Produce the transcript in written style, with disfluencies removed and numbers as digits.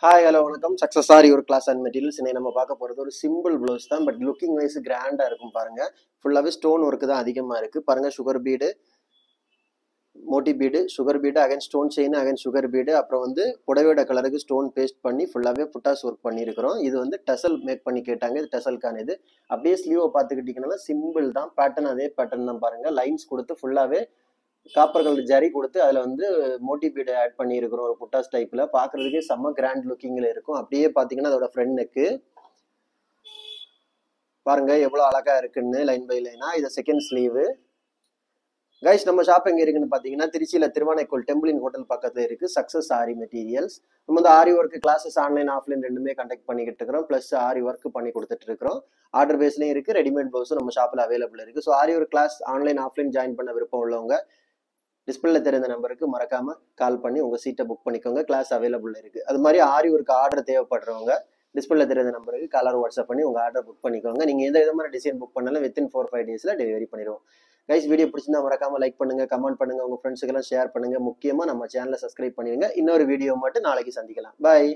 Hi hello வணக்கம். Success are your class and materials. இன்னைக்கு நம்ம பார்க்க போகிறது ஒரு சிம்பிள் ப்ளவுஸ் தான். பட் லுக்கிங் வைஸ் கிராண்டாக இருக்கும் பாருங்க. ஃபுல்லாகவே ஸ்டோன் ஒர்க்கு தான் அதிகமாக இருக்குது பாருங்க. சுகர் பீடு, மோட்டி bead, sugar bead, again stone chain, again sugar bead, அப்புறம் வந்து புடவையோட கலருக்கு ஸ்டோன் பேஸ்ட் பண்ணி ஃபுல்லாகவே புட்டாஸ் ஒர்க் பண்ணியிருக்கிறோம். இது வந்து டெசல் மேக் பண்ணி கேட்டாங்க. இது டெசல்கான இது. அப்படியே ஸ்லீவை பார்த்துக்கிட்டிங்கன்னா சிம்பிள் தான். பேட்டர்ன் அதே பேட்டர்ன் தான் பாருங்க. லைன்ஸ் கொடுத்து ஃபுல்லாகவே காப்பர் கலர் ஜரி கொடுத்து அதில் வந்து மோட்டி பீடு ஆட் பண்ணியிருக்கிறோம். ஒரு புட்டாஸ் டைப்பில் பார்க்குறதுக்கே செம்ம கிராண்ட் லுக்கிங்கில் இருக்கும். அப்படியே பார்த்தீங்கன்னா அதோட ஃப்ரண்ட் நெக்கு பாருங்க எவ்வளோ அழகா இருக்குன்னு லைன் பை லைனா. இது செகண்ட் ஸ்லீவு. கைஸ், நம்ம ஷாப் எங்கே இருக்குன்னு பார்த்தீங்கன்னா திருச்சியில் திருவானைக்கோள் டெம்பிளின் ஹோட்டல் பக்கத்தில் இருக்குது. சக்ஸஸ் ஆரி மெட்டீரியல்ஸ். நம்ம வந்து ஆரி ஒர்க் கிளாஸஸ் ஆன்லைன் ஆஃப்லைன் ரெண்டுமே கண்டக்ட் பண்ணிக்கிட்டு இருக்கிறோம். ப்ளஸ் ஆரி ஒர்க் பண்ணி கொடுத்துட்டு இருக்கிறோம். ஆர்டர் பேஸ்லையும் இருக்குது, ரெடிமேட் ப்ளவுஸும் நம்ம ஷாப்பில் அவைலபிள் இருக்குது. So aari work class online offline join பண்ண விருப்பம் உள்ளவங்க டிஸ்பிளேல தெரிந்த நம்பருக்கு மறக்காம கால் பண்ணி உங்க சீட்டை புக் பண்ணிக்கோங்க. கிளாஸ் அவைலபிள் இருக்கு. அது மாதிரி ஆரி ஒர்க் ஆர்டர் தேவைப்படுறவங்க டிஸ்பிளேல தெரிந்த நம்பருக்கு காலர் வாட்ஸ்அப் பண்ணி உங்க ஆர்டர் புக் பண்ணிக்கோங்க. நீங்க எந்த விதமான டிசைன் புக் பண்ணாலும் வித்தின் 4-5 டேஸ்ல டெலிவரி பண்ணிடுவோம். கைஸ், வீடியோ பிடிச்சிருந்தா மறக்காம லைக் பண்ணுங்க, கமெண்ட் பண்ணுங்க, உங்க ஃப்ரெண்ட்ஸுக்கெல்லாம் ஷேர் பண்ணுங்க. முக்கியமா நம்ம சேனலை சப்ஸ்கிரைப் பண்ணிடுங்க. இன்னொரு வீடியோ மட்டும் நாளைக்கு சந்திக்கலாம். பாய்.